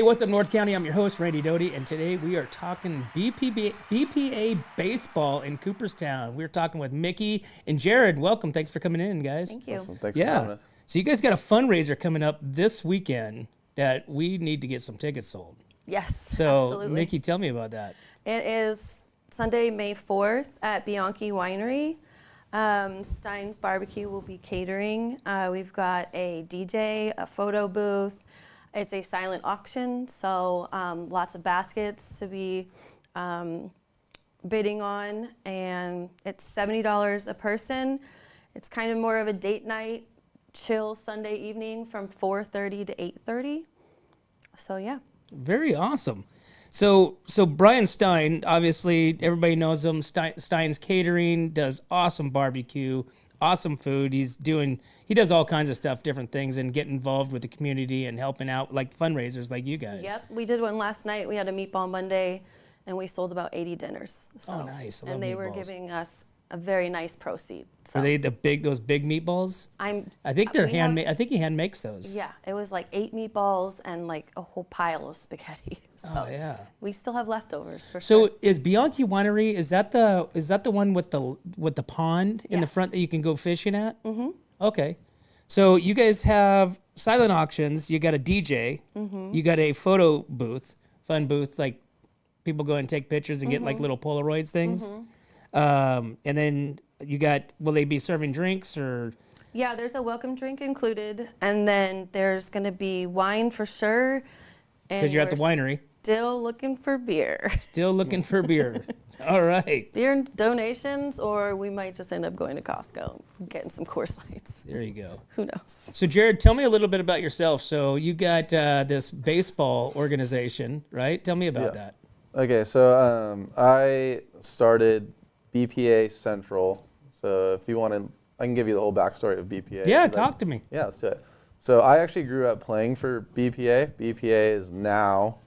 what's up, North County? I'm your host, Randy Doty, and today we are talking BPA Baseball in Cooperstown. We're talking with Mikki and Jared. Welcome. Thanks for coming in, guys. Thank you. Awesome. Thanks for having us. So you guys got a fundraiser coming up this weekend that we need to get some tickets sold. Yes, So, absolutely. Mikki, tell me about that. It is Sunday, May 4th at Bianchi Winery. Steins BBQ will be catering. We've got a DJ, a photo booth. It's a silent auction, so lots of baskets to be bidding on, and it's $70 a person. It's kind of more of a date night, chill Sunday evening from 4:30 to 8:30. So yeah. Very awesome. So Brian Stein, obviously everybody knows him. Stein's Catering does awesome barbecue, awesome food. He does all kinds of stuff, different things, and get involved with the community and helping out like fundraisers like you guys. Yep, we did one last night. We had a meatball Monday, and we sold about 80 dinners. So, Oh, nice. I love and they were meatballs. giving us a very nice proceed. So Are they those big meatballs? I think they're we have- handmade. I think he hand makes those. Yeah, it was like 8 meatballs and like a whole pile of spaghetti. So Oh yeah. we still have leftovers for So sure. is Bianchi Winery, is that the one with the pond in the Yes. front that you can go fishing at? Mm-hmm. Okay. So you guys have silent auctions, you got a DJ, you got a photo booth, fun booth, like people go and take pictures and get like little Polaroids things. And then will they be serving drinks or? Yeah, there's a welcome drink included, and then there's going to be wine for sure. Because you're at the winery. Still looking for beer. Still looking for beer. All right. Beer donations, or we might just end up going to Costco and getting some Coors Lights. There you go. Who knows? So Jared, tell me a little bit about yourself. So you got this baseball organization, right? Tell me about that. Okay, so I started BPA Central. So if you want to, I can give you the whole backstory of BPA. Yeah, talk to me. Yeah, let's do it. So I actually grew up playing for BPA. BPA is now,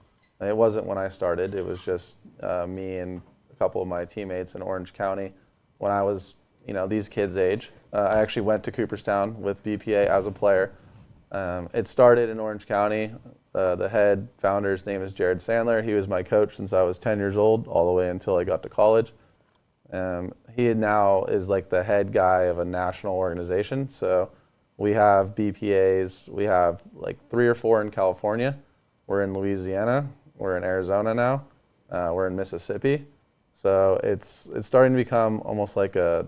it wasn't when I started. It was just me and a couple of my teammates in Orange County when I was, these kids' age. I actually went to Cooperstown with BPA as a player. It started in Orange County. The head founder's name is Jared Sandler. He was my coach since I was 10 years old, all the way until I got to college. He now is like the head guy of a national organization. So we have BPAs. We have like 3 or 4 in California. We're in Louisiana. We're in Arizona now. We're in Mississippi. So it's starting to become almost like like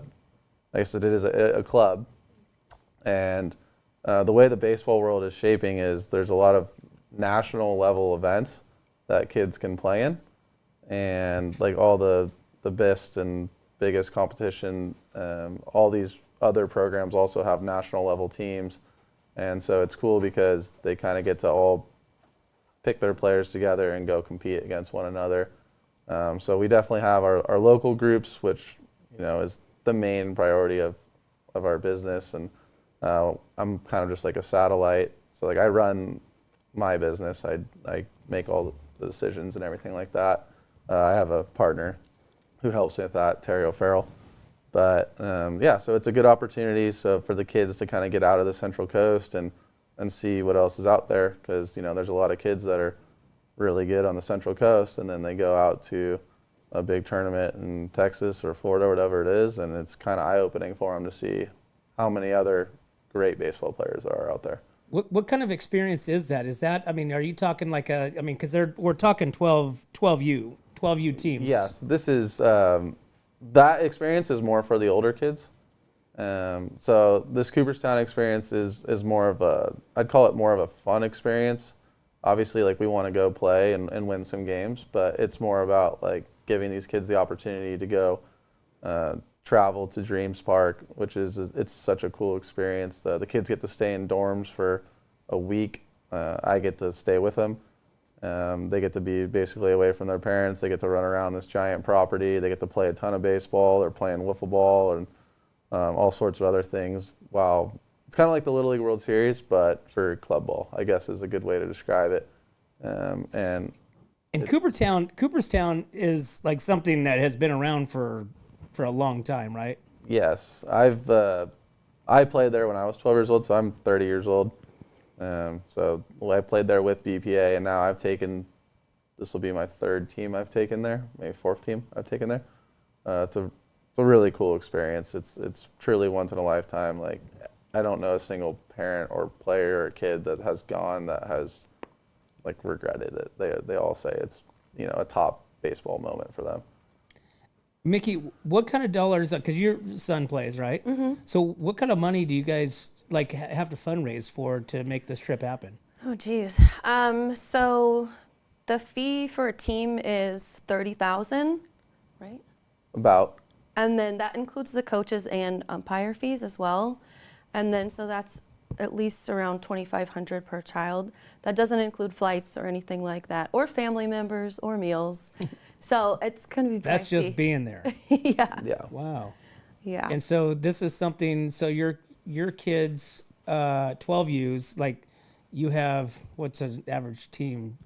I said, it is a club. And the way the baseball world is shaping is there's a lot of national level events that kids can play in, and like all the best and biggest competition, all these other programs also have national level teams, and so it's cool because they kind of get to all pick their players together and go compete against one another. So we definitely have our local groups, which is the main priority of our business, and I'm kind of just like a satellite. So like I run my business. I make all the decisions and everything like that. I have a partner who helps me with that, Terry O'Farrell. But so it's a good opportunity for the kids to kind of get out of the Central Coast and see what else is out there, because there's a lot of kids that are really good on the Central Coast, and then they go out to a big tournament in Texas or Florida or whatever it is, and it's kind of eye-opening for them to see how many other great baseball players there are out there. What kind of experience is that? Are you talking like because we're talking 12U teams. Yes, this is, that experience is more for the older kids. So this Cooperstown experience is more of I'd call it more of a fun experience. Obviously, like we want to go play and win some games, but it's more about like giving these kids the opportunity to go travel to Dreams Park, which it's such a cool experience. The kids get to stay in dorms for a week. I get to stay with them. They get to be basically away from their parents. They get to run around this giant property. They get to play a ton of baseball. They're playing wiffle ball and all sorts of other things. Wow. It's kind of like the Little League World Series, but for club ball, I guess is a good way to describe it. And Cooperstown is like something that has been around for a long time, right? Yes. I played there when I was 12 years old, so I'm 30 years old. So I played there with BPA, and now this will be my third team I've taken there, maybe fourth team I've taken there. It's a really cool experience. It's truly once in a lifetime. Like, I don't know a single parent or player or kid that has gone that has like regretted it. They all say it's, a top baseball moment for them. Mikki, what kind of dollars? Because your son plays, right? Mm-hmm. So, what kind of money do you guys have to fundraise for to make this trip happen? Oh, geez. So the fee for a team is $30,000, right? About. And then that includes the coaches and umpire fees as well. And then so that's at least around $2,500 per child. That doesn't include flights or anything like that, or family members or meals. So it's going to be pricey. That's just being there. Yeah. Yeah. Wow. Yeah. And so this is something. So your kids, 12Us, like you have what's an average team?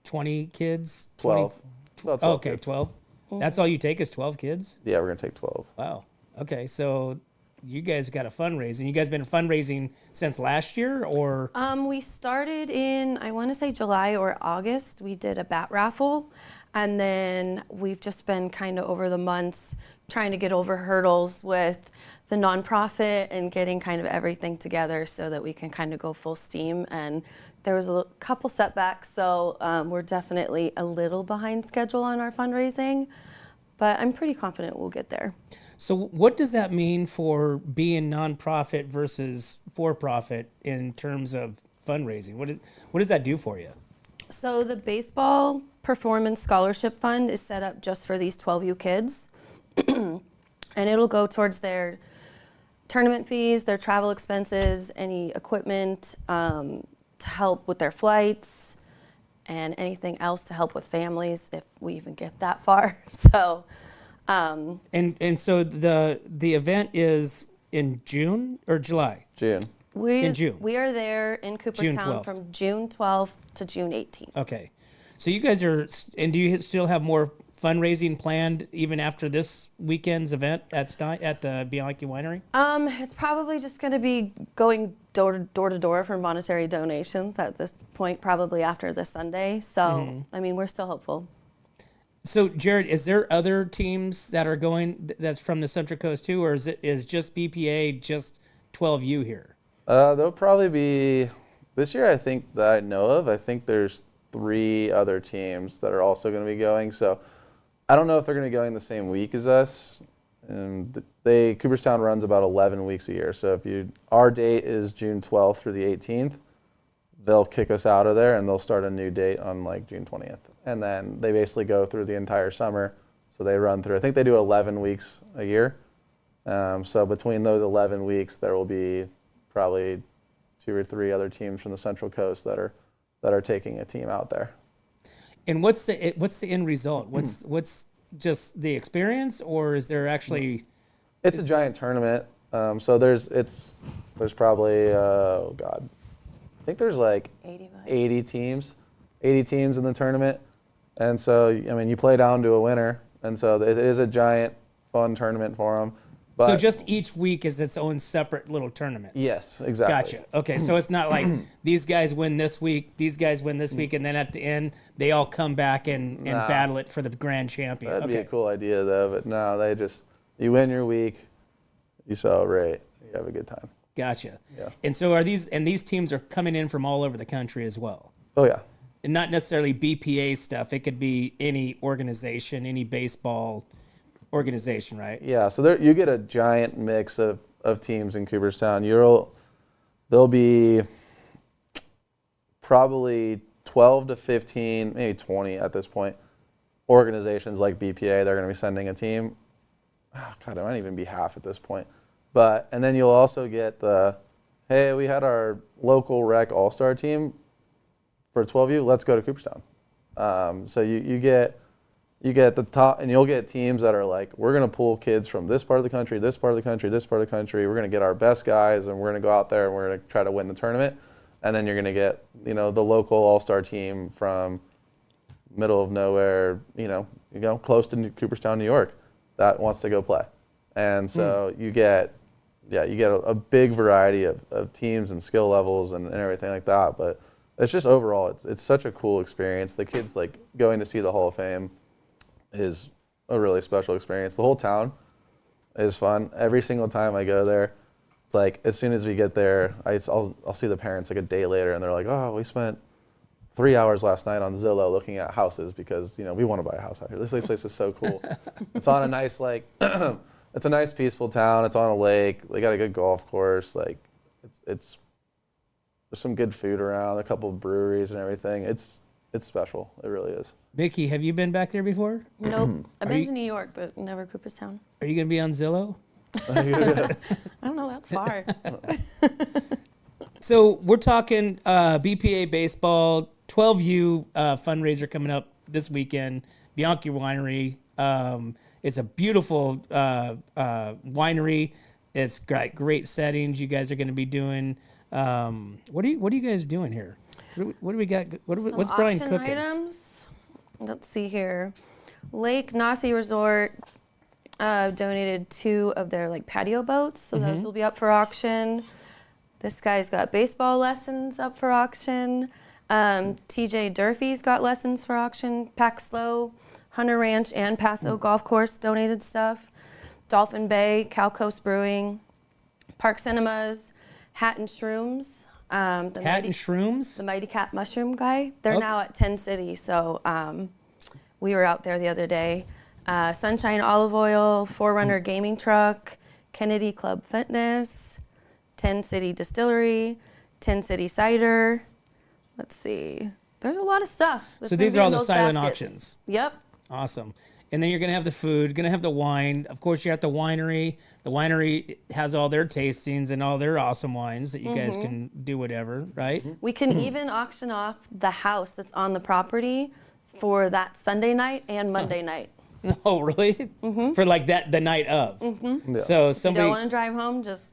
20 kids. 12. 20, About 12 okay, kids. 12. That's all you take is 12 kids. Yeah, we're gonna take 12. Wow. Okay, so you guys got a fundraising. You guys been fundraising since last year, or? We started in, I want to say July or August. We did a bat raffle, and then we've just been kind of over the months trying to get over hurdles with the nonprofit and getting kind of everything together so that we can kind of go full steam. And there was a couple setbacks, so we're definitely a little behind schedule on our fundraising, but I'm pretty confident we'll get there. So what does that mean for being nonprofit versus for-profit in terms of fundraising? What does that do for you? So the Baseball Performance Scholarship Fund is set up just for these 12U kids, and it'll go towards their tournament fees, their travel expenses, any equipment to help with their flights, and anything else to help with families if we even get that far. So. And so the event is in June or July? June. In June. We are there in Cooperstown from June 12th to June 18th. Okay. So you guys are, and do you still have more fundraising planned even after this weekend's event at the Bianchi Winery? It's probably just going to be going door to door for monetary donations at this point, probably after this Sunday. So, I mean, we're still hopeful. So, Jared, is there other teams that are going that's from the Central Coast too, or is just BPA just 12U here? There'll probably be, this year I think that I know of, I think there's 3 other teams that are also going to be going. So I don't know if they're going to be going the same week as us. And Cooperstown runs about 11 weeks a year. So our date is June 12th through the 18th. They'll kick us out of there and they'll start a new date on like June 20th. And then they basically go through the entire summer. So they run through, I think they do 11 weeks a year. So between those 11 weeks, there will be probably 2 or 3 other teams from the Central Coast that are taking a team out there. And what's the end result? What's just the experience, or is there actually? It's a giant tournament. So there's probably I think there's like 80 teams in the tournament, and so I mean you play down to a winner, and so it is a giant fun tournament for them. But so just each week is its own separate little tournament. Yes, exactly. Gotcha. Okay, so it's not like these guys win this week, these guys win this week, and then at the end they all come back and battle it for the grand champion. That'd be a cool idea though, but no, you win your week, you celebrate, you have a good time. Gotcha. Yeah. And so these teams are coming in from all over the country as well. Oh yeah. And not necessarily BPA stuff. It could be any organization, any baseball organization, right? Yeah. So you get a giant mix of teams in Cooperstown. There'll be probably 12 to 15, maybe 20 at this point, organizations like BPA. They're going to be sending a team. Oh, God, it might even be half at this point. And then you'll also get hey, we had our local rec all-star team for 12U, let's go to Cooperstown. So you get the top, and you'll get teams that are like, we're going to pull kids from this part of the country, this part of the country, this part of the country. We're going to get our best guys, and we're going to go out there, and we're going to try to win the tournament. And then you're going to get, the local all-star team from middle of nowhere, close to Cooperstown, New York, that wants to go play. And so you get yeah, you get a big variety of teams and skill levels and everything like that. But it's just overall, it's such a cool experience. The kids, like, going to see the Hall of Fame is a really special experience. The whole town is fun. Every single time I go there, it's like, as soon as we get there, I'll see the parents like a day later, and they're like, oh, we spent 3 hours last night on Zillow looking at houses because, you know, we want to buy a house out here. This place is so cool. It's on a nice, like, it's a nice peaceful town. It's on a lake. They got a good golf course. Like, it's there's some good food around, a couple of breweries and everything. It's special. It really is. Mikki, have you been back there before? Nope. I've been to New York, but never Cooperstown. Are you going to be on Zillow? I don't know. That's far. So we're talking BPA Baseball, 12U fundraiser coming up this weekend, Bianchi Winery. It's a beautiful winery. It's got great settings. You guys are going to be doing. What are you guys doing here? What do we got? What's Brian Some cooking? auction items. Let's see here. Lake Nasi Resort donated 2 of their like patio boats, so those will be up for auction. This guy's got baseball lessons up for auction. TJ Durfee's got lessons for auction. Pack Slow, Hunter Ranch, and Paso Golf Course donated stuff. Dolphin Bay, Cal Coast Brewing, Park Cinemas, Hat and Shrooms. Shrooms? The Mighty Cat Mushroom guy. They're now at 10 City, so we were out there the other day. Sunshine Olive Oil, Forerunner Gaming Truck, Kennedy Club Fitness, 10 City Distillery, 10 City Cider. Let's see. There's a lot of stuff. So these are all the silent auctions. Yep. Awesome. And then you're going to have the food, going to have the wine. Of course, you're at the winery. The winery has all their tastings and all their awesome wines that you guys can do whatever, right? We can even auction off the house that's on the property for that Sunday night and Monday night. Oh, really? For like the night of. Yeah. So You somebody. don't want to drive home, just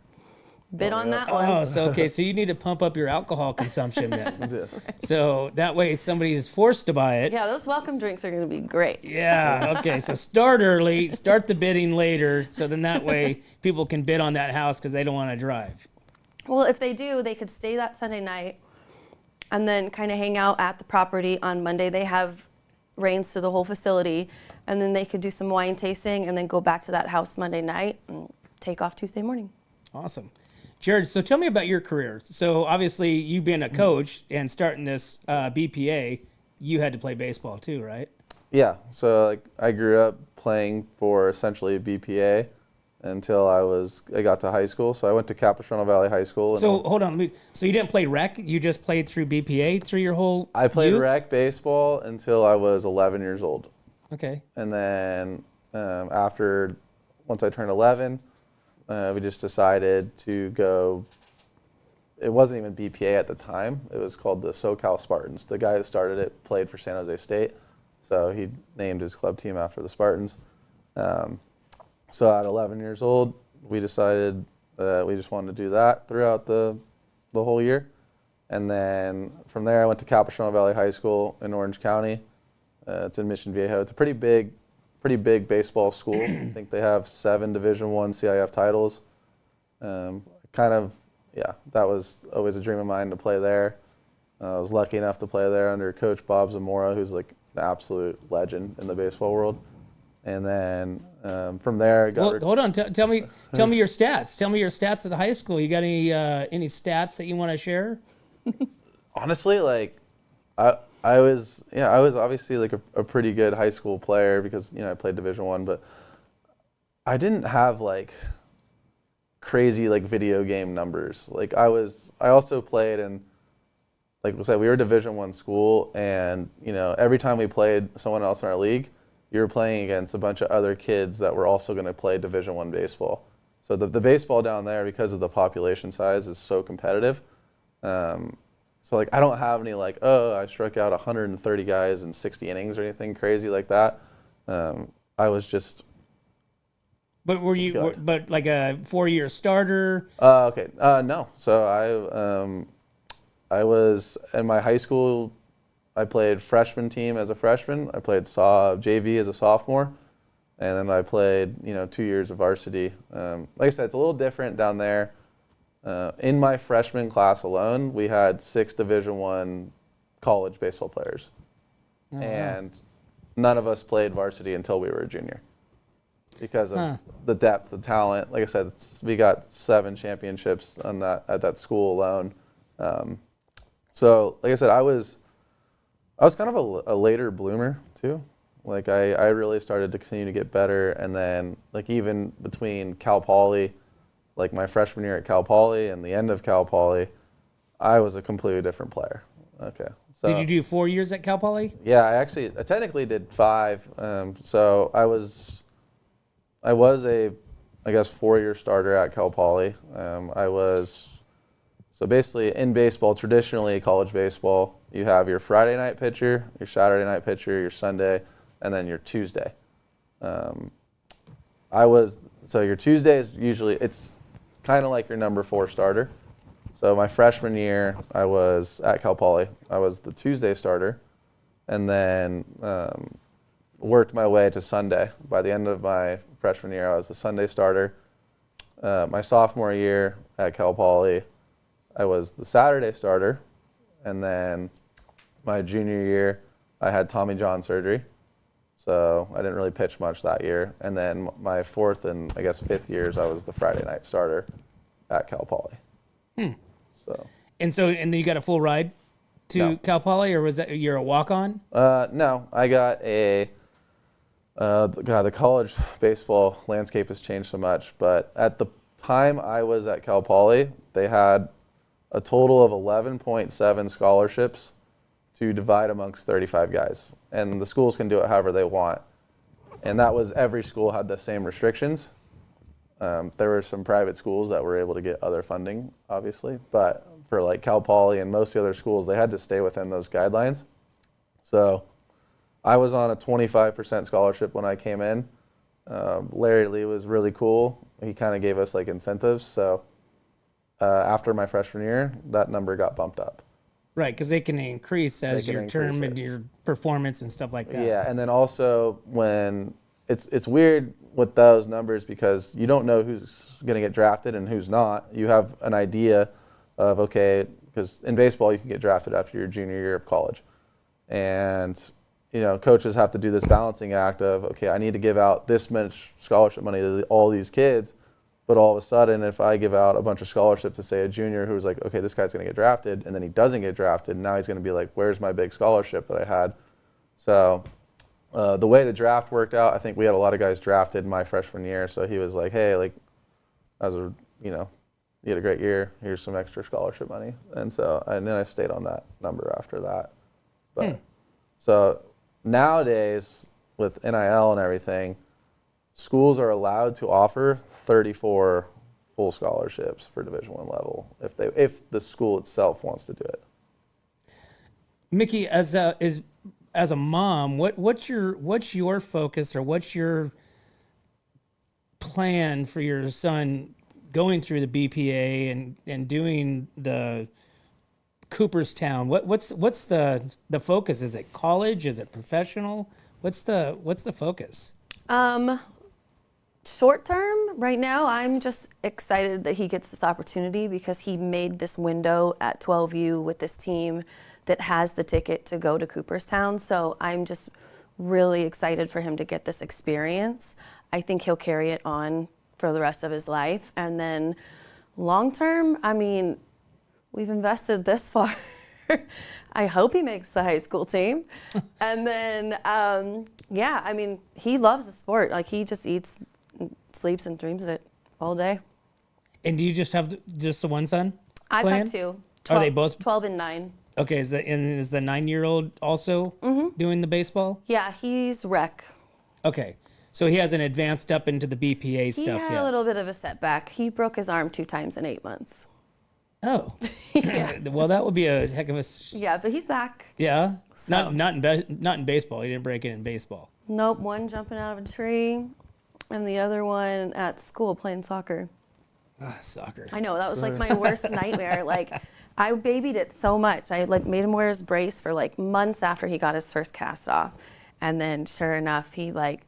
bid on that one. Oh, so okay. So you need to pump up your alcohol consumption then. Yes. So that way somebody is forced to buy it. Yeah, those welcome drinks are going to be great. Yeah. Okay. So start early, start the bidding later. So then that way people can bid on that house because they don't want to drive. Well, if they do, they could stay that Sunday night and then kind of hang out at the property on Monday. They have reins to the whole facility, and then they could do some wine tasting and then go back to that house Monday night and take off Tuesday morning. Awesome. Jared, so tell me about your career. So obviously you being a coach and starting this BPA, you had to play baseball too, right? Yeah. So like I grew up playing for essentially BPA until I got to high school. So I went to Capistrano Valley High School. And So hold on. So you didn't play rec? You just played through BPA through your whole I played youth? rec baseball until I was 11 years old. Okay. And then once I turned 11, we just decided to go. It wasn't even BPA at the time. It was called the SoCal Spartans. The guy that started it played for San Jose State, so he named his club team after the Spartans. So at 11 years old, we decided that we just wanted to do that throughout the whole year. And then from there, I went to Capistrano Valley High School in Orange County. It's in Mission Viejo. It's a pretty big baseball school. I think they have 7 Division I CIF titles. That was always a dream of mine to play there. I was lucky enough to play there under Coach Bob Zamora, who's like an absolute legend in the baseball world. And then from there, Hold on. Tell me your stats. Tell me your stats at the high school. You got any stats that you want to share? honestly, like I was obviously like a pretty good high school player because I played Division I, but I didn't have like crazy like video game numbers. Like I also played in, like we said, we were a Division I school, and every time we played someone else in our league, you were playing against a bunch of other kids that were also going to play Division I baseball. So the baseball down there, because of the population size, is so competitive. So like I don't have any like, oh, I struck out 130 guys in 60 innings or anything crazy like that. I was just. But were you like a 4-year starter? Okay. No. So I was in my high school. I played freshman team as a freshman. I played JV as a sophomore. And then I played, 2 years of varsity. Like I said, it's a little different down there. In my freshman class alone, we had 6 Division I college baseball players. Oh, And none of us played varsity until we were a junior because of the depth, the talent. Like I said, we got 7 championships at that school alone. So, like I said, I was kind of a later bloomer too. Like I really started to continue to get better, and then like even between Cal Poly, like my freshman year at Cal Poly and the end of Cal Poly, I was a completely different player. Okay. So, Did you do 4 years at Cal Poly? yeah, I technically did 5. So I was a, I guess, 4-year starter at Cal Poly. So basically in baseball, traditionally your baseball, you have your Friday night pitcher, your Saturday night pitcher, your Sunday, and then your Tuesday. So your Tuesday is usually, it's kind of like your number 4 starter. So my freshman year, I was at Cal Poly. I was the Tuesday starter, and then worked my way to Sunday. By the end of my freshman year, I was the Sunday starter. My sophomore year at Cal Poly, I was the Saturday starter, and then my junior year, I had Tommy John surgery, so I didn't really pitch much that year. And then my 4th and I guess 5th years, I was the Friday night starter at Cal Poly. So. And then you got a full ride to No. Cal Poly, or was that you're a walk-on? No, I got the college baseball landscape has changed so much, but at the time I was at Cal Poly, they had a total of 11.7 scholarships to divide amongst 35 guys. And the schools can do it however they want. And that was, every school had the same restrictions. There were some private schools that were able to get other funding, obviously, but for like Cal Poly and most of the other schools, they had to stay within those guidelines. So I was on a 25% scholarship when I came in. Larry Lee was really cool. He kind of gave us like incentives. So after my freshman year, that number got bumped up. Right, because they can increase as your term and your performance and stuff like that. Yeah, and then also when it's weird with those numbers because you don't know who's going to get drafted and who's not. You have an idea of, okay, because in baseball you can get drafted after your junior year of college. And, coaches have to do this balancing act of, okay, I need to give out this much scholarship money to all these kids. But all of a sudden, if I give out a bunch of scholarships to, say, a junior who's like, okay, this guy's going to get drafted, and then he doesn't get drafted, and now he's going to be like, where's my big scholarship that I had? So the way the draft worked out, I think we had a lot of guys drafted my freshman year. So he was like, hey, like, you had a great year. Here's some extra scholarship money. And then I stayed on that number after that. But so nowadays, with NIL and everything, schools are allowed to offer 34 full scholarships for Division I level if the school itself wants to do it. Mikki, as a mom, what's your focus, or what's your plan for your son going through the BPA and doing the Cooperstown? What's the focus? Is it college? Is it professional? What's the focus? Short term, right now, I'm just excited that he gets this opportunity because he made this window at 12U with this team that has the ticket to go to Cooperstown. So I'm just really excited for him to get this experience. I think he'll carry it on for the rest of his life. And then long term, I mean, we've invested this far. I hope he makes the high school team. And then, yeah, I mean, he loves the sport. Like, he just eats, sleeps, and dreams it all day. And do you just have just the one son? I've playing? had 2. Are they both 12 and 9? Okay, is the 9-year-old also doing the baseball? Yeah, he's rec. Okay, so he hasn't advanced up into the BPA He stuff had yet. a little bit of a setback. He broke his arm 2 times in 8 months. Oh, well, that would be a heck of a. Yeah, but he's back. Yeah, So. not in baseball. He didn't break it in baseball. Nope, one jumping out of a tree, and the other one at school playing soccer. Soccer. I know, that was like my worst nightmare. Like, I babied it so much. I like made him wear his brace for like months after he got his first cast off. And then sure enough, he like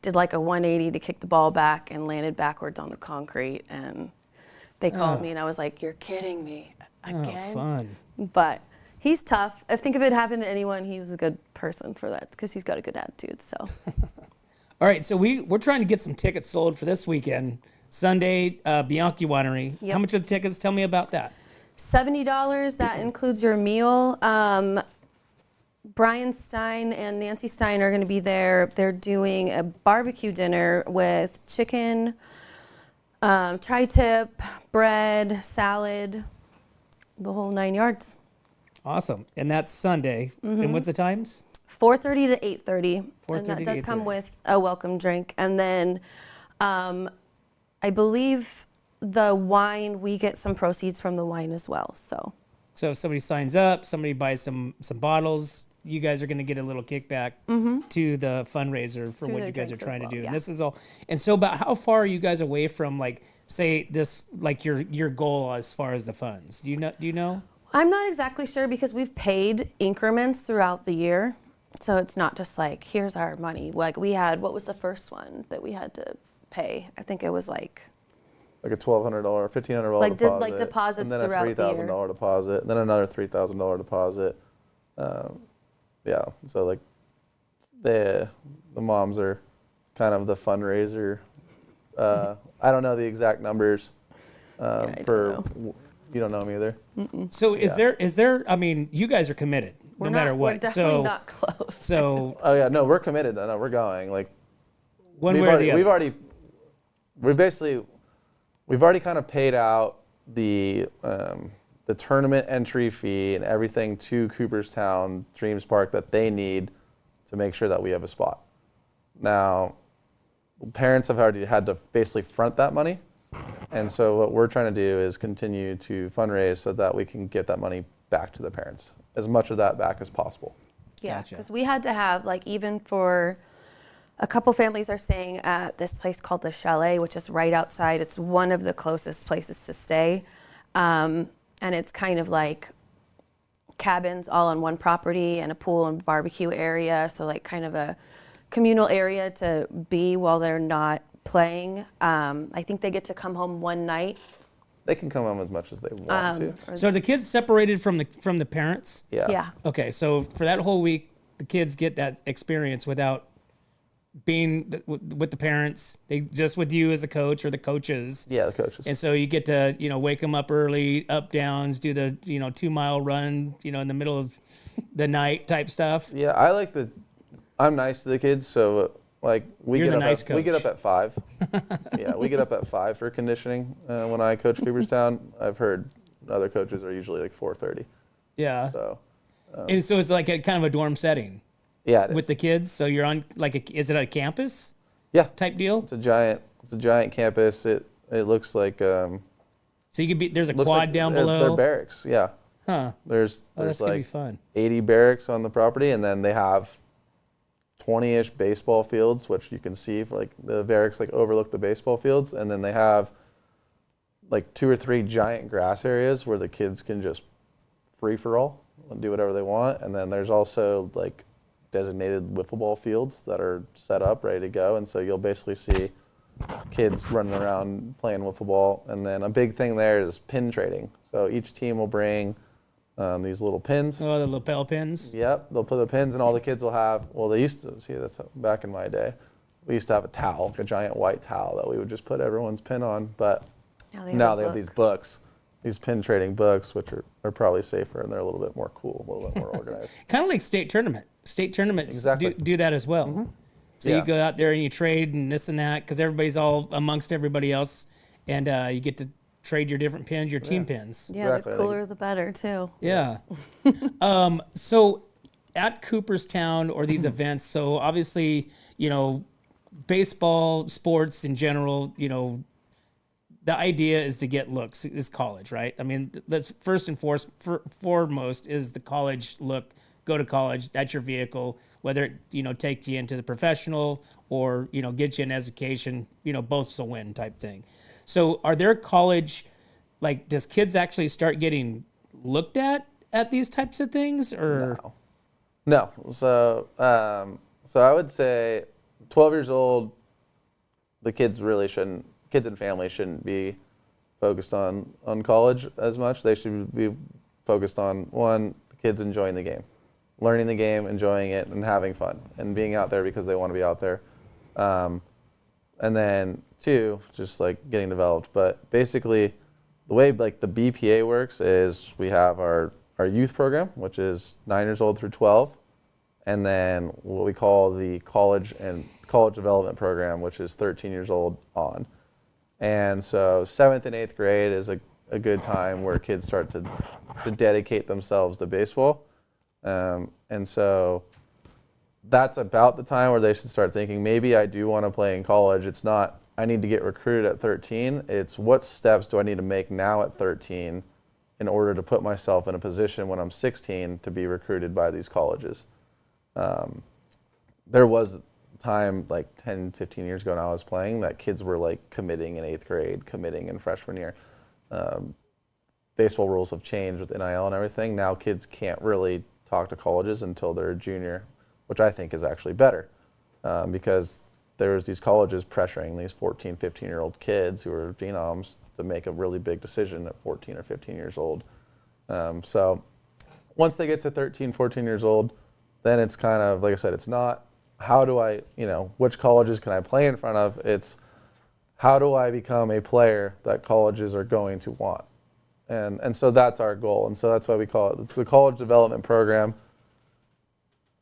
did like a 180 to kick the ball back and landed backwards on the concrete. And they called me, and I was like, "You're kidding me again?" Oh, fun. But he's tough. I think if it happened to anyone, he was a good person for that because he's got a good attitude. So. All right, so we're trying to get some tickets sold for this weekend. Sunday, Bianchi Winery. Yep. How much are the tickets? Tell me about that. $70. That includes your meal. Brian Stein and Nancy Stein are going to be there. They're doing a barbecue dinner with chicken, tri-tip, bread, salad, the whole 9 yards. Awesome. And that's Sunday. And what's the times? 4:30 to 8:30. 4:30 And that to does come 8:30. with a welcome drink. And then I believe the wine, we get some proceeds from the wine as well. So if somebody signs up, somebody buys some bottles, you guys are going to get a little kickback to the fundraiser for Through what their you guys are drinks as trying to well, do. yeah. And this is all. And so about how far are you guys away from, like, say this, like your goal as far as the funds? Do you know? I'm not exactly sure because we've paid increments throughout the year. So it's not just like, here's our money. Like we had, what was the first one that we had to pay? I think it was like Like a $1,200, $1,500 Like deposit. like deposits and then throughout a the year. $3,000 deposit, and then another $3,000 deposit. Yeah, so like the moms are kind of the fundraiser. I don't know the exact numbers I don't for. know. You don't know them either. So is there? I mean, you guys are committed no matter what. We're definitely so not close. so Oh yeah, no, we're committed. No, we're going. Like one way or the other. We've already kind of paid out the tournament entry fee and everything to Cooperstown Dreams Park that they need to make sure that we have a spot. Now, parents have already had to basically front that money, and so what we're trying to do is continue to fundraise so that we can get that money back to the parents, as much of that back as possible. Yeah, Gotcha. because we had to have, like, even for a couple families are staying at this place called the Chalet, which is right outside. It's one of the closest places to stay. And it's kind of like cabins all on one property and a pool and barbecue area. So like kind of a communal area to be while they're not playing. I think they get to come home one night. They can come home as much as they want to. So are the kids separated from the parents? Yeah. Yeah. Okay, so for that whole week, the kids get that experience without being with the parents. They just with you as a coach or the coaches. Yeah, the coaches. And so you get to, wake them up early, up downs, do the, 2-mile run, in the middle of the night type stuff. Yeah, I'm nice to the kids, so like we You're get the up nice we get coach. up at 5. Yeah, we get up at 5 for conditioning. When I coach Cooperstown, I've heard other coaches are usually like 4:30. Yeah. So And so it's like a kind of a dorm setting yeah, it is. with the kids. So you're on is it a campus yeah, type deal? it's a giant campus. It looks like So you could there's a looks quad like down they're below. barracks. Yeah, Huh. there's Oh, that's gonna be like fun. 80 barracks on the property, and then they have 20-ish baseball fields, which you can see for like the barracks like overlook the baseball fields, and then they have like 2 or 3 giant grass areas where the kids can just free for all and do whatever they want. And then there's also like designated wiffle ball fields that are set up ready to go, and so you'll basically see kids running around playing wiffle ball. And then a big thing there is pin trading. So each team will bring these little pins. Oh, the lapel pins. Yep, they'll put the pins, and all the kids will have. Well, they used to see that's back in my day. We used to have a towel, like a giant white towel that we would just put everyone's pin on. But now they have these books, these pin trading books, which are probably safer, and they're a little bit more cool, a little bit more organized. Kind of like state tournament. State tournaments Exactly. do that as well. So Yeah. you go out there and you trade and this and that because everybody's all amongst everybody else, and you get to trade your different pins, your team pins. Yeah, Exactly. the cooler the better too. Yeah. So at Cooperstown or these events, so obviously, baseball, sports in general, the idea is to get looks, is college, right? I mean, that's first and foremost is the college look. Go to college, that's your vehicle, whether it, take you into the professional or, get you an education, both's a win type thing. So are there college, does kids actually start getting looked at these types of things or? No. So I would say 12 years old, the kids and families shouldn't be focused on college as much. They should be focused on, one, the kids enjoying the game, learning the game, enjoying it, and having fun, and being out there because they want to be out there. And then two, just like getting developed. But basically, the way like the BPA works is we have our youth program, which is 9 years old through 12, and then what we call the college development program, which is 13 years old on. And so 7th and 8th grade is a good time where kids start to dedicate themselves to baseball. And so that's about the time where they should start thinking, maybe I do want to play in college. It's not, I need to get recruited at 13. It's what steps do I need to make now at 13 in order to put myself in a position when I'm 16 to be recruited by these colleges. There was a time like 10, 15 years ago when I was playing that kids were like committing in 8th grade, committing in freshman year. Baseball rules have changed with NIL and everything. Now kids can't really talk to colleges until they're a junior, which I think is actually better because there's these colleges pressuring these 14, 15-year-old kids who are genoms to make a really big decision at 14 or 15 years old. So once they get to 13, 14 years old, then it's kind of, like I said, it's not how do I, which colleges can I play in front of? It's how do I become a player that colleges are going to want? And so that's our goal. And so that's why we call it, it's the college development program.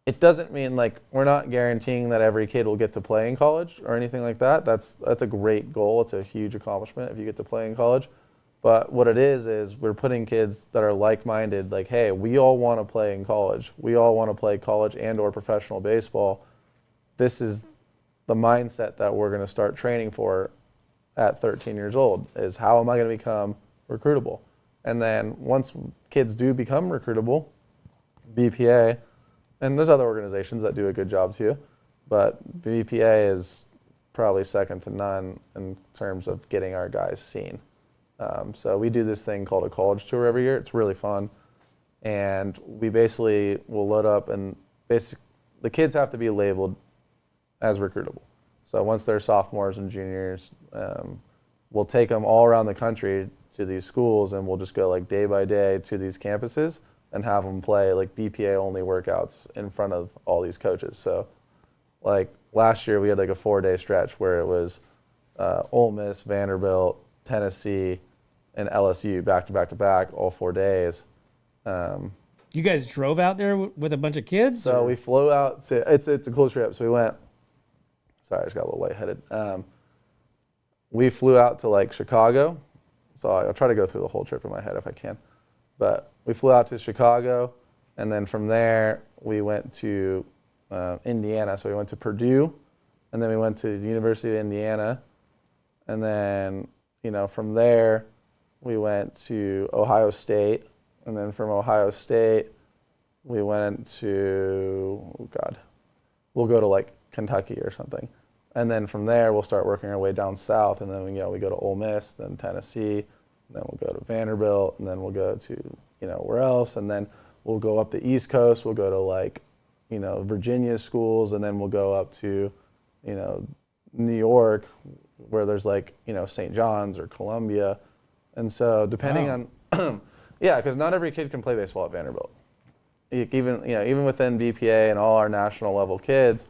It doesn't mean like we're not guaranteeing that every kid will get to play in college or anything like that. That's a great goal. It's a huge accomplishment if you get to play in college. But what it is we're putting kids that are like-minded, like, hey, we all want to play in college. We all want to play college and or professional baseball. This is the mindset that we're going to start training for at 13 years old, is how am I going to become recruitable? And then once kids do become recruitable, BPA, and there's other organizations that do a good job too, but BPA is probably second to none in terms of getting our guys seen. So we do this thing called a college tour every year. It's really fun. And we basically will load up and the kids have to be labeled as recruitable. So once they're sophomores and juniors, we'll take them all around the country to these schools and we'll just go like day by day to these campuses and have them play like BPA only workouts in front of all these coaches. So like last year we had like a 4-day stretch where it was Ole Miss, Vanderbilt, Tennessee, and LSU back to back to back all 4 days. You guys drove out there with a bunch of kids? So or? we flew out. It's a cool trip. So we went. Sorry, I just got a little lightheaded. We flew out to like Chicago. So I'll try to go through the whole trip in my head if I can. But we flew out to Chicago, and then from there we went to Indiana. So we went to Purdue, and then we went to the University of Indiana, and then from there we went to Ohio State, and then from Ohio State we went to we'll go to like Kentucky or something, and then from there we'll start working our way down south, and then we go to Ole Miss, then Tennessee, and then we'll go to Vanderbilt, and then we'll go to where else, and then we'll go up the East Coast. We'll go to like Virginia schools, and then we'll go up to New York, where there's like St. John's or Columbia, and so depending on yeah, because not every kid can play baseball at Vanderbilt. Even within BPA and all our national level kids,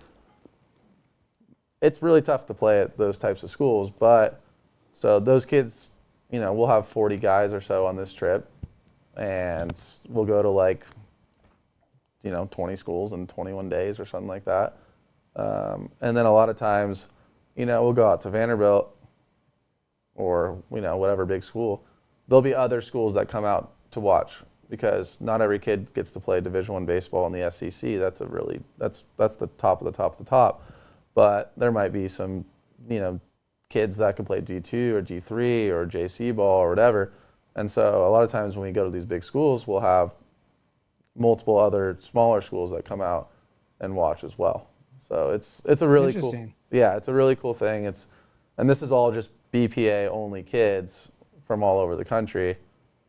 it's really tough to play at those types of schools. But so those kids, we'll have 40 guys or so on this trip, and we'll go to like 20 schools in 21 days or something like that. And then a lot of times, we'll go out to Vanderbilt or, whatever big school. There'll be other schools that come out to watch because not every kid gets to play Division I baseball in the SEC. That's the top of the top of the top. But there might be some, kids that can play D2 or D3 or JC ball or whatever. And so a lot of times when we go to these big schools, we'll have multiple other smaller schools that come out and watch as well. So it's a really cool. Yeah, it's a really cool thing. And this is all just BPA only kids from all over the country,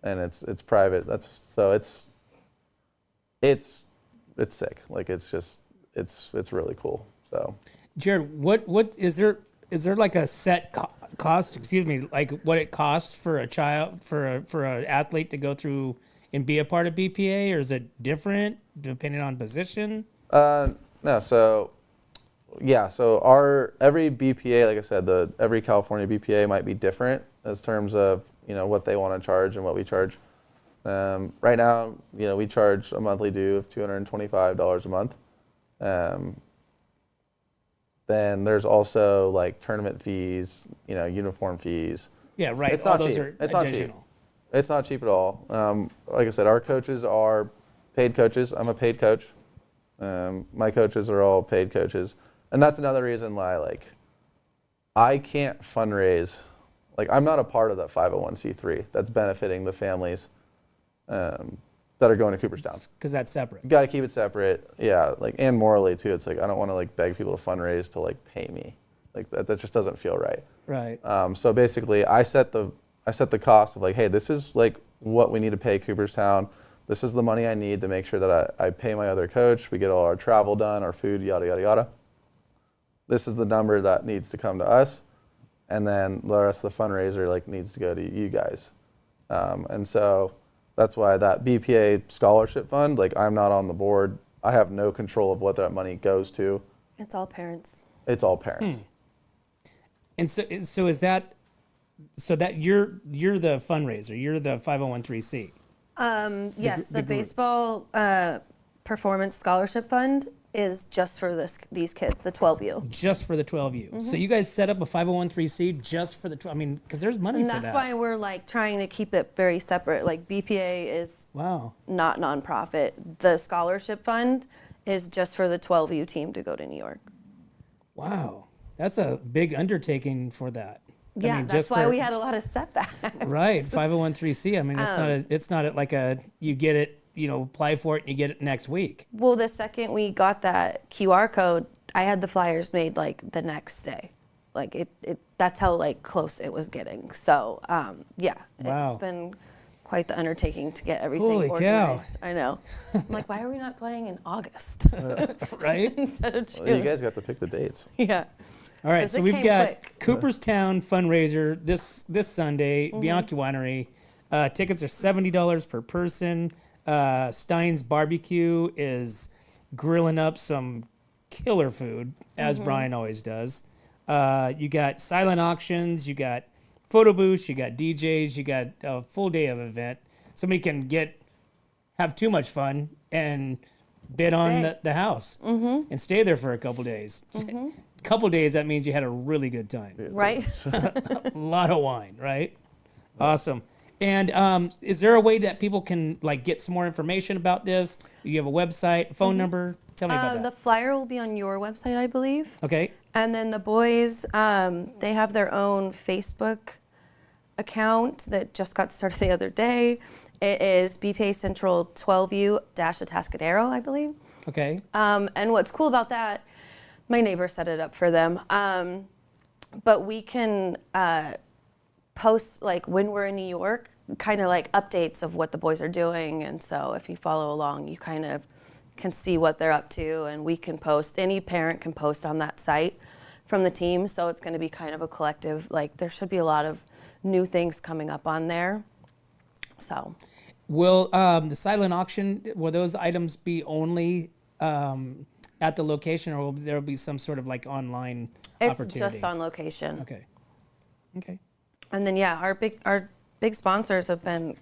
and it's private. It's sick. Like it's really cool. So Jared, what is there like a set cost? Excuse me, like what it costs for a child for an athlete to go through and be a part of BPA, or is it different depending on position? No, so yeah, so every BPA, like I said, every California BPA might be different as terms of what they want to charge and what we charge. Right now, we charge a monthly due of $225 a month. Then there's also like tournament fees, uniform fees. Yeah, right. It's All not those cheap. are It's not cheap. additional. It's not cheap at all. Like I said, our coaches are paid coaches. I'm a paid coach. My coaches are all paid coaches. And that's another reason why, I can't fundraise. I'm not a part of that 501c3 that's benefiting the families that are going to Cooperstown. Because that's separate. You got to keep it separate. Yeah, and morally too. It's I don't want to beg people to fundraise to pay me. That just doesn't feel right. Right. So basically, I set the cost of hey, this is what we need to pay Cooperstown. This is the money I need to make sure that I pay my other coach. We get all our travel done, our food, yada yada yada. This is the number that needs to come to us, and then the rest of the fundraiser needs to go to you guys. And so that's why that BPA scholarship fund, I'm not on the board. I have no control of what that money goes to. It's all parents. It's all parents. And so is that so that you're the fundraiser, you're the 501c3. Yes, the group. baseball performance scholarship fund is just for these kids, the 12U. Just for the 12U. So you guys set up a 501c3 just for the 12. I mean, because there's money And for that's that. why we're trying to keep it very separate. BPA is Wow. not nonprofit. The scholarship fund is just for the 12U team to go to New York. Wow. That's a big undertaking for that. I Yeah, mean, that's just why for- we had a lot of setbacks. Right, 501c3. I mean, it's not like you get it, apply for it and you get it next week. Well, the second we got that QR code, I had the flyers made the next day. That's how close it was getting. So yeah, Wow. It's been quite the undertaking to get everything Holy cow. organized. I know. I'm why are we not playing in August Right? instead of June? Well, you guys got to pick the dates. Yeah. All right, 'Cause so it we've came got quick. Cooperstown Fundraiser this Sunday, Bianchi Winery. Tickets are $70 per person. Steins BBQ is grilling up some killer food, as Brian always does. You got silent auctions, you got photo booths, you got DJs, you got a full day of event. Somebody can have too much fun and bid on Stay. the house and stay there for a couple days. Couple days, that means you had a really good time. Right? A lot of wine, right? Awesome. And is there a way that people can get some more information about this? You have a website, phone number? Tell me about The that. flyer will be on your website, I believe. Okay. And then the boys, they have their own Facebook account that just got started the other day. It is BPA Central 12U-Atascadero, I believe. Okay. And what's cool about that, my neighbor set it up for them. But we can post when we're in New York, kind of updates of what the boys are doing. And so if you follow along, you kind of can see what they're up to, and we can post. Any parent can post on that site from the team. So it's going to be kind of a collective. There should be a lot of new things coming up on there. So. Will the silent auction, will those items be only at the location, or will there be some sort of online It's opportunity? just on location. Okay. Okay. And then our big sponsors have been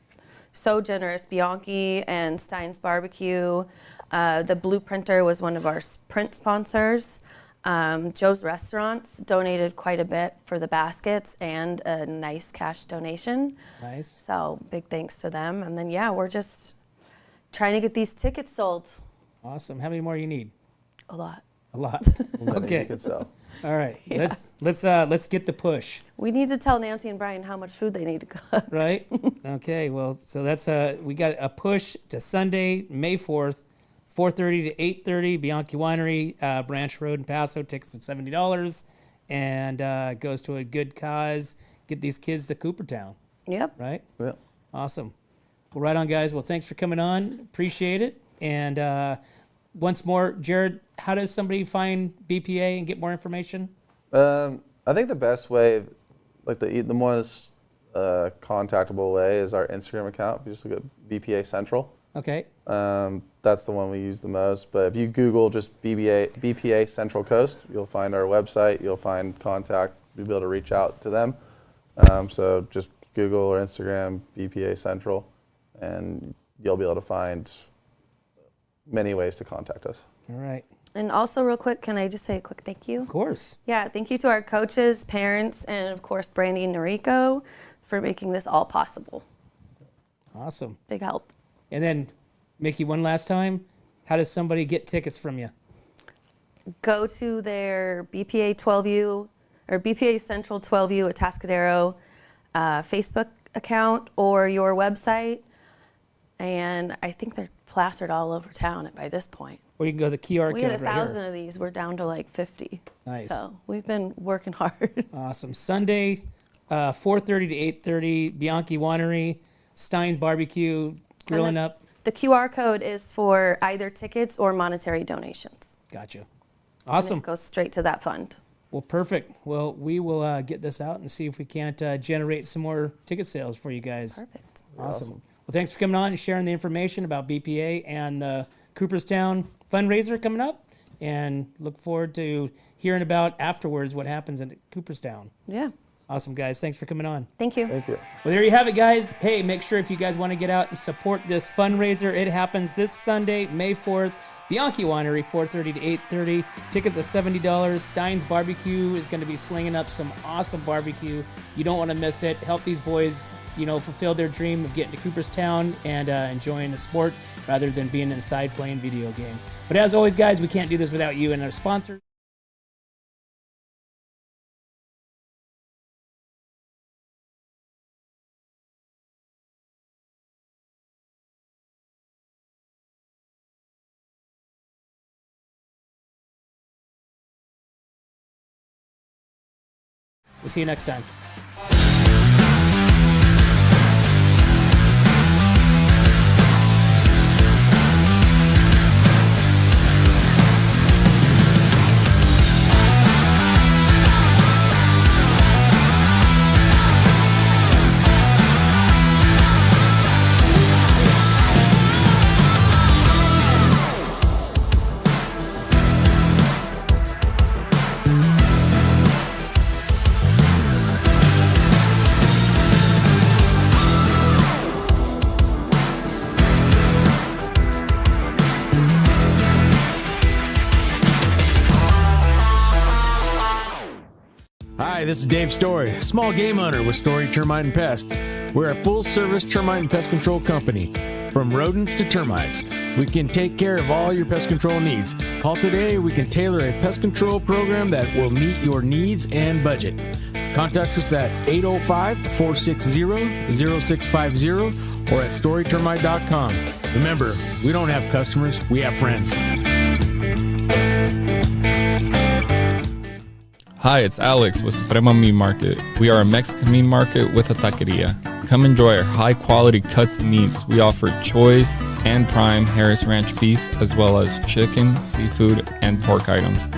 so generous. Bianchi and Steins BBQ. The Blue Printer was one of our print sponsors. Joe's Restaurants donated quite a bit for the baskets and a nice cash donation. Nice. So big thanks to them. And then we're just trying to get these tickets sold. Awesome. How many more you need? A lot. A lot. Many Okay. You can sell. All right. Let's get the push. We need to tell Nancy and Brian how much food they need to cook. Right? Okay, well, so that's we got a push to Sunday, May 4th, 4:30 to 8:30, Bianchi Winery, Branch Road in Paso. Tickets at $70, and goes to a good cause. Get these kids to Cooperstown, Yep. right? Yeah. Awesome. Well, right on, guys. Well, thanks for coming on. Appreciate it. And once more, Jared, how does somebody find BPA and get more information? I think the best way, like the most contactable way, is our Instagram account. If you just look at BPA Central. Okay. That's the one we use the most. But if you Google just BPA Central Coast, you'll find our website. You'll find contact. You'll be able to reach out to them. So just Google or Instagram BPA Central, and you'll be able to find many ways to contact us. All right. And also, real quick, can I just say a quick thank you? Of course. Yeah, thank you to our coaches, parents, and of course, Brandy and Noriko for making this all possible. Awesome. Big help. And then, Mikki, one last time, how does somebody get tickets from you? Go to their BPA 12U or BPA Central 12U Atascadero Facebook account or your website. And I think they're plastered all over town by this point. Or you can go to the QR code We had right 1,000 here. of these. We're down to like 50. Nice. So we've been working hard. Awesome. Sunday, 4:30 to 8:30, Bianchi Winery, Steins BBQ, grilling up. The QR code is for either tickets or monetary donations. Gotcha. And Awesome. it goes straight to that fund. Well, perfect. Well, we will get this out and see if we can't generate some more ticket sales for you guys. Perfect. Awesome. Well, thanks for coming on and sharing the information about BPA and the Cooperstown Fundraiser coming up. And look forward to hearing about afterwards what happens in Cooperstown. Yeah. Awesome, guys. Thanks for coming on. Thank you. Thank you. Well, there you have it, guys. Hey, make sure if you guys want to get out and support this fundraiser, it happens this Sunday, May 4th. Bianchi Winery, 4:30 to 8:30. Tickets are $70. Steins BBQ is going to be slinging up some awesome barbecue. You don't want to miss it. Help these boys, fulfill their dream of getting to Cooperstown and enjoying the sport rather than being inside playing video games. But as always, guys, we can't do this without you and our sponsors. We'll see you next time. Hi, this is Dave Story, small game hunter with Story Termite and Pest. We're a full-service termite and pest control company. From rodents to termites, we can take care of all your pest control needs. Call today, we can tailor a pest control program that will meet your needs and budget. Contact us at 805-460-0650 or at storytermite.com. Remember, we don't have customers, we have friends. Hi, it's Alex with Suprema Meat Market. We are a Mexican meat market with a taqueria. Come enjoy our high-quality cuts and meats. We offer choice and prime Harris Ranch beef, as well as chicken, seafood, and pork items.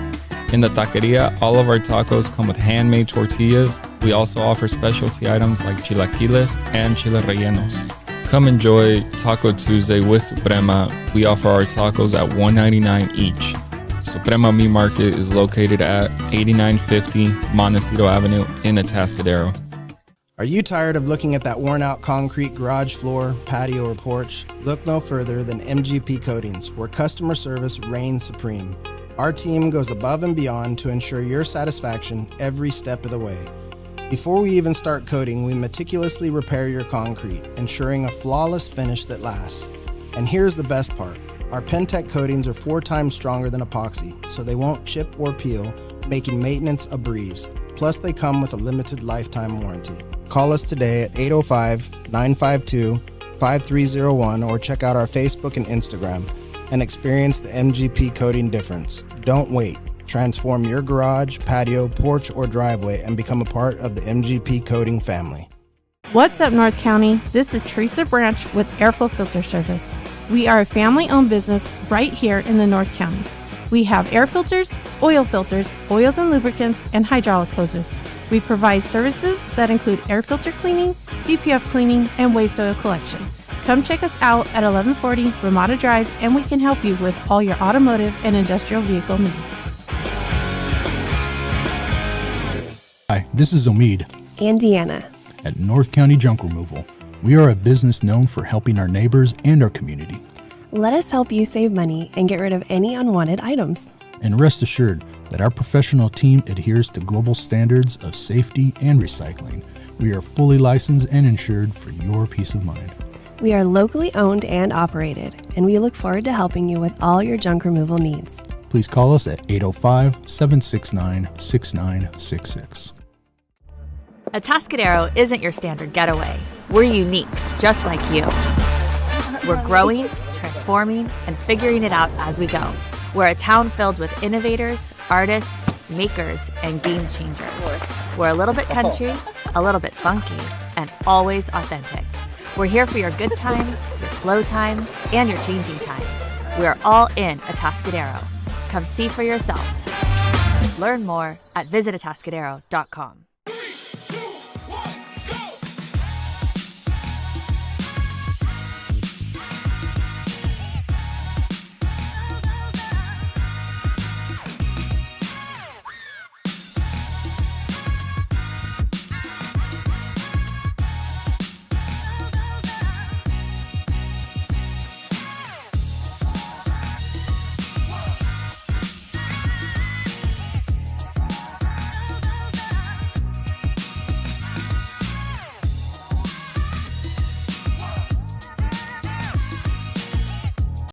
In the taqueria, all of our tacos come with handmade tortillas. We also offer specialty items like chilaquiles and chile rellenos. Come enjoy Taco Tuesday with Suprema. We offer our tacos at $1.99 each. Suprema Meat Market is located at 8950 Montecito Avenue in Atascadero. Are you tired of looking at that worn-out concrete garage floor, patio, or porch? Look no further than MGP Coatings, where customer service reigns supreme. Our team goes above and beyond to ensure your satisfaction every step of the way. Before we even start coating, we meticulously repair your concrete, ensuring a flawless finish that lasts. And here's the best part. Our Pentec coatings are 4 times stronger than epoxy, so they won't chip or peel, making maintenance a breeze. Plus, they come with a limited lifetime warranty. Call us today at 805-952-5301 or check out our Facebook and Instagram and experience the MGP coating difference. Don't wait. Transform your garage, patio, porch, or driveway and become a part of the MGP coating family. What's up, North County? This is Teresa Branch with Airflow Filter Service. We are a family-owned business right here in the North County. We have air filters, oils and lubricants, and hydraulic hoses. We provide services that include air filter cleaning, DPF cleaning, and waste oil collection. Come check us out at 1140 Ramada Drive, and we can help you with all your automotive and industrial vehicle needs. Hi, this is Omid and Deanna at North County Junk Removal. We are a business known for helping our neighbors and our community. Let us help you save money and get rid of any unwanted items. And rest assured that our professional team adheres to global standards of safety and recycling. We are fully licensed and insured for your peace of mind. We are locally owned and operated, and we look forward to helping you with all your junk removal needs. Please call us at 805-769-6966. Atascadero isn't your standard getaway. We're unique, just like you. We're growing, transforming, and figuring it out as we go. We're a town filled with innovators, artists, makers, and game changers. We're a little bit country, a little bit funky, and always authentic. We're here for your good times, your slow times, and your changing times. We're all in Atascadero. Come see for yourself. Learn more at visitatascadero.com.